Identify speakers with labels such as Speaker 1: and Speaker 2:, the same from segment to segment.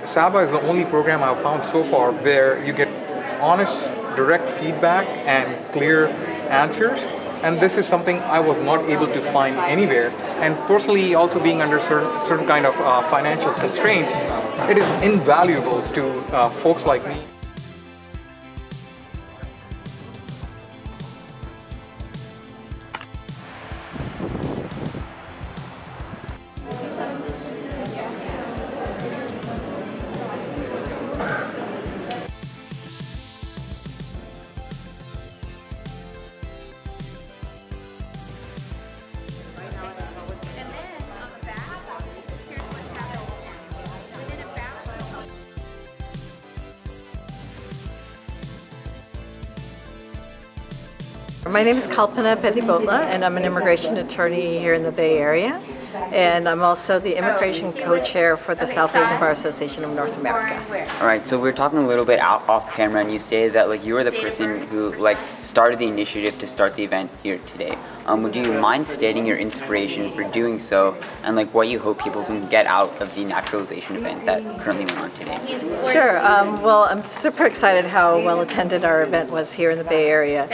Speaker 1: SABA is the only program I've found so far where you get honest, direct feedback and clear answers. And this is something I was not able to find anywhere. And personally, also being under certain kind of financial constraints, it is invaluable to folks like me.
Speaker 2: My name is Kalpana Petibotla, and I'm an immigration attorney here in the Bay Area. And I'm also the immigration co-chair for the South Asian Bar Association of North America.
Speaker 3: All right, so we were talking a little bit off camera, and you say that you were the person who started the initiative to start the event here today. Would you mind stating your inspiration for doing so, and what you hope people can get out of the naturalization event that currently went on today?
Speaker 2: Sure. Well, I'm super excited how well attended our event was here in the Bay Area.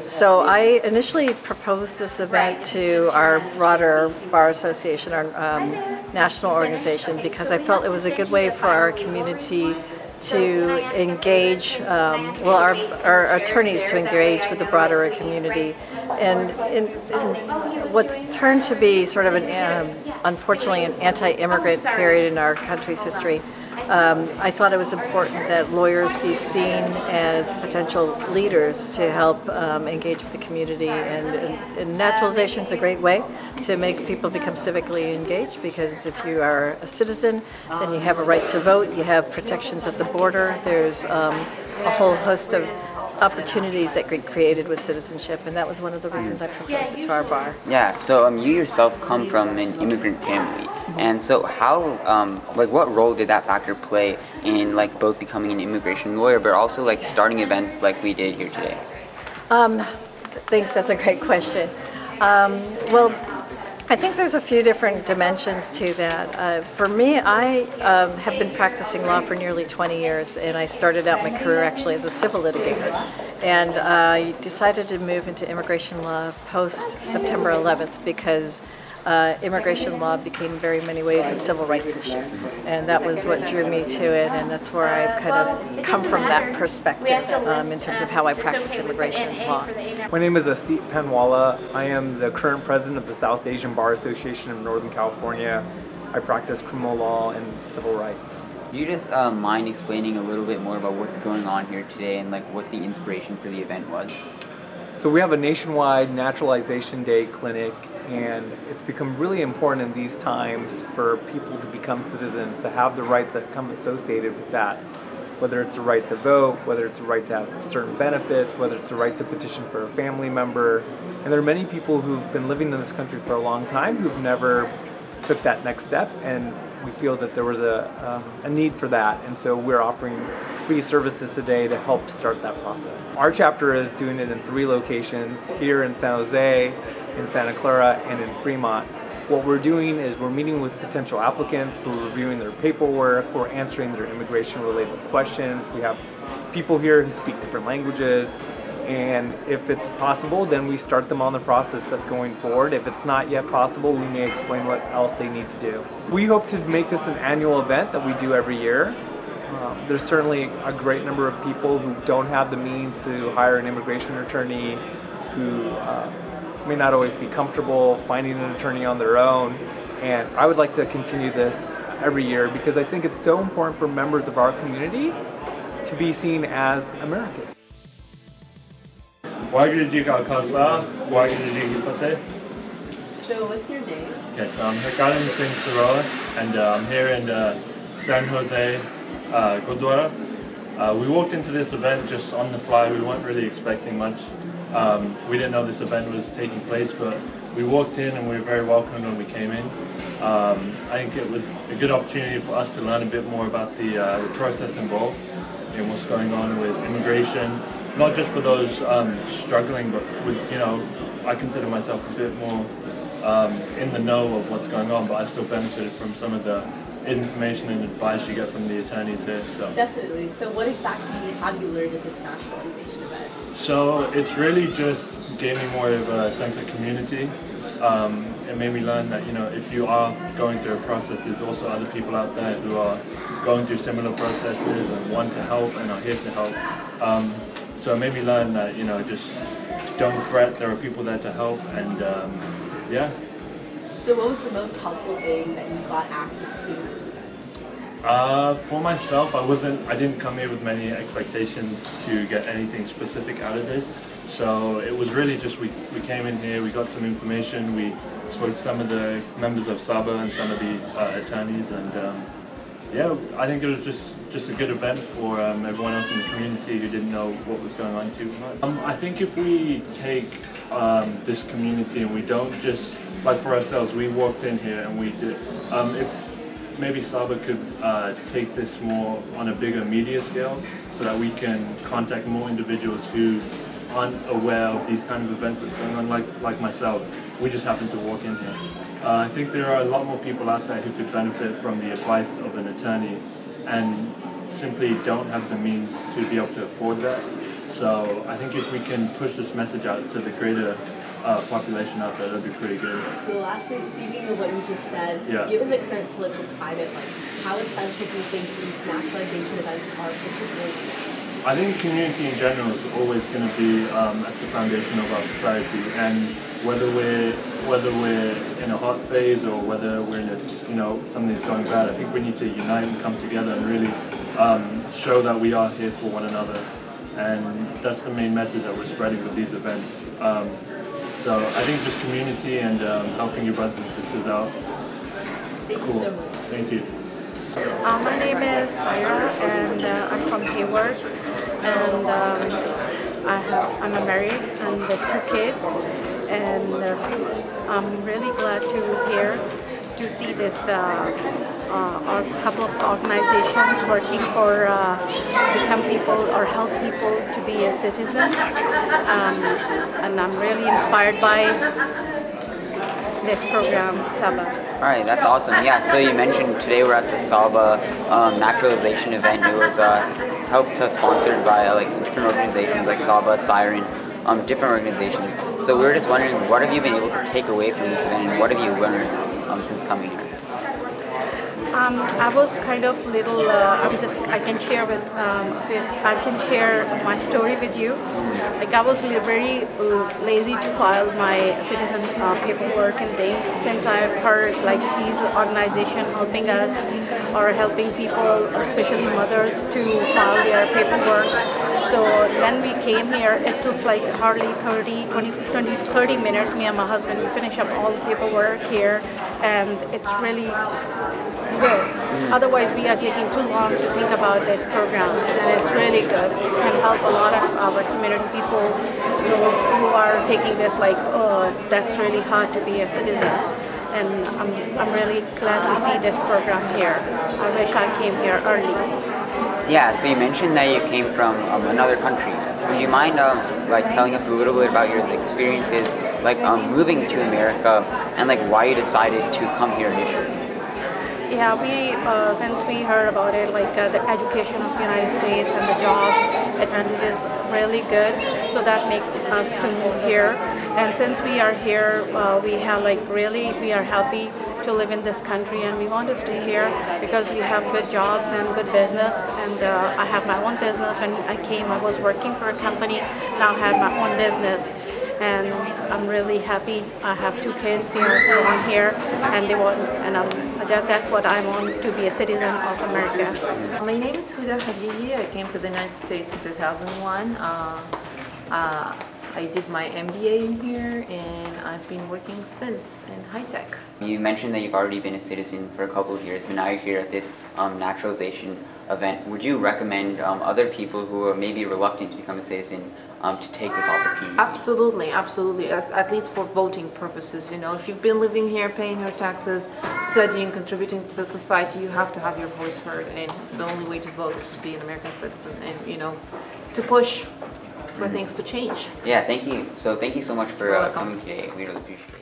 Speaker 2: So I initially proposed this event to our broader Bar Association, our national organization, because I felt it was a good way for our community to engage, our attorneys to engage with the broader community. And in what's turned to be sort of unfortunately an anti-immigrant period in our country's history, I thought it was important that lawyers be seen as potential leaders to help engage with the community, and naturalization is a great way to make people become civically engaged, because if you are a citizen, then you have a right to vote, you have protections at the border, there's a whole host of opportunities that get created with citizenship, and that was one of the reasons I proposed it to our bar.
Speaker 3: Yeah, so you yourself come from an immigrant family, and so how, what role did that factor play in both becoming an immigration lawyer, but also starting events like we did here today?
Speaker 2: Thanks, that's a great question. Well, I think there's a few different dimensions to that. For me, I have been practicing law for nearly 20 years, and I started out my career actually as a civil litigator. And I decided to move into immigration law post-September 11th because immigration law became in very many ways a civil rights issue. And that was what drew me to it, and that's where I've kind of come from that perspective in terms of how I practice immigration law.
Speaker 1: My name is Asit Panwala. I am the current president of the South Asian Bar Association of Northern California. I practice criminal law and civil rights.
Speaker 3: Do you just mind explaining a little bit more about what's going on here today and what the inspiration for the event was?
Speaker 1: So we have a nationwide Naturalization Day clinic, and it's become really important in these times for people to become citizens, to have the rights that come associated with that. Whether it's a right to vote, whether it's a right to have certain benefits, whether it's a right to petition for a family member. And there are many people who've been living in this country for a long time who've never took that next step, and we feel that there was a need for that, and so we're offering free services today to help start that process. Our chapter is doing it in 3 locations, here in San Jose, in Santa Clara, and in Fremont. What we're doing is we're meeting with potential applicants, we're reviewing their paperwork, we're answering their immigration related questions. We have people here who speak different languages, and if it's possible, then we start them on the process of going forward. If it's not yet possible, we may explain what else they need to do. We hope to make this an annual event that we do every year. There's certainly a great number of people who don't have the means to hire an immigration attorney, who may not always be comfortable finding an attorney on their own. And I would like to continue this every year because I think it's so important for members of our community to be seen as Americans.
Speaker 4: So
Speaker 5: what's your name?
Speaker 4: Okay, so I'm Hakaran Singh Saroa, and I'm here in San Jose, Gurdwara. We walked into this event just on the fly. We weren't really expecting much. We didn't know this event was taking place, but we walked in and we were very welcomed when we came in. I think it was a good opportunity for us to learn a bit more about the process involved and what's going on with immigration. Not just for those struggling, but with, I consider myself a bit more in the know of what's going on, but I still benefited from some of the information and advice you get from the attorneys here. So.
Speaker 5: Definitely. So what exactly have you learned at this naturalization event?
Speaker 4: So it's really just gave me more of a sense of community. It made me learn that, you know, if you are going through a process, there's also other people out there who are going through similar processes and want to help and are here to help. So it made me learn that, you know, just don't fret, there are people there to help, and yeah.
Speaker 5: So what was the most helpful thing that you got access to in this event?
Speaker 4: For myself, I didn't come here with many expectations to get anything specific out of this. So it was really just we came in here, we got some information, we spoke to some of the members of SABA and some of the attorneys, and yeah, I think it was just a good event for everyone else in the community who didn't know what was going on too much. I think if we take this community and we don't just, like for ourselves, we walked in here and we did, if maybe SABA could take this more on a bigger media scale so that we can contact more individuals who aren't aware of these kind of events that's going on, like myself. We just happened to walk in here. I think there are a lot more people out there who could benefit from the advice of an attorney and simply don't have the means to be able to afford that. So I think if we can push this message out to the greater population out there, that'd be pretty good.
Speaker 5: So lastly, speaking of what you just said, given the current political climate, how essential do you think these naturalization events are particularly?
Speaker 4: I think community in general is always going to be at the foundation of our society, and whether we're in a hot phase or whether we're in something's going bad, I think we need to unite and come together and really show that we are here for one another, and that's the main message that we're spreading with these events. So I think just community and helping your brothers and sisters out.
Speaker 5: Thank you so much.
Speaker 4: Thank you.
Speaker 6: My name is Sarah, and I'm from Hayward, and I'm married and with 2 kids, and I'm really glad to see this couple of organizations working for become people or help people to be a citizen, and I'm really inspired by this program, SABA.
Speaker 3: All right, that's awesome. Yeah, so you mentioned today we're at the SABA naturalization event. It was helped sponsored by different organizations like SABA, Siren, different organizations. So we were just wondering, what have you been able to take away from this event, and what have you learned since coming here?
Speaker 6: I was kind of little. I can share my story with you. Like I was very lazy to file my citizen paperwork and things. Since I've heard like these organizations helping us or helping people, especially mothers, to file their paperwork. So then we came here. It took like hardly 30 minutes. Me and my husband, we finished up all the paperwork here, and it's really good. Otherwise, we are taking too long to think about this program, and it's really good. It can help a lot of our community people who are taking this like, oh, that's really hard to be a citizen. And I'm really glad to see this program here. I wish I came here early.
Speaker 3: Yeah, so you mentioned that you came from another country. Would you mind telling us a little bit about your experiences, moving to America, and why you decided to come here initially?
Speaker 6: Yeah, since we heard about it, the education of the United States and the jobs advantages really good, so that makes us to move here. And since we are here, we are happy to live in this country, and we want to stay here because we have good jobs and good business. And I have my own business. When I came, I was working for a company. Now I have my own business. And I'm really happy. I have 2 kids. They're born here, and that's what I want, to be a citizen of America.
Speaker 7: My name is Huda Hajiji. I came to the United States in 2001. I did my MBA in here, and I've been working since in high tech.
Speaker 3: You mentioned that you've already been a citizen for a couple of years, but now you're here at this naturalization event. Would you recommend other people who are maybe reluctant to become a citizen to take this opportunity?
Speaker 7: Absolutely, absolutely. At least for voting purposes, if you've been living here, paying your taxes, studying, contributing to the society, you have to have your voice heard, and the only way to vote is to be an American citizen, and to push for things to change.
Speaker 3: Yeah, thank you. So thank you so much for coming today. We really appreciate it.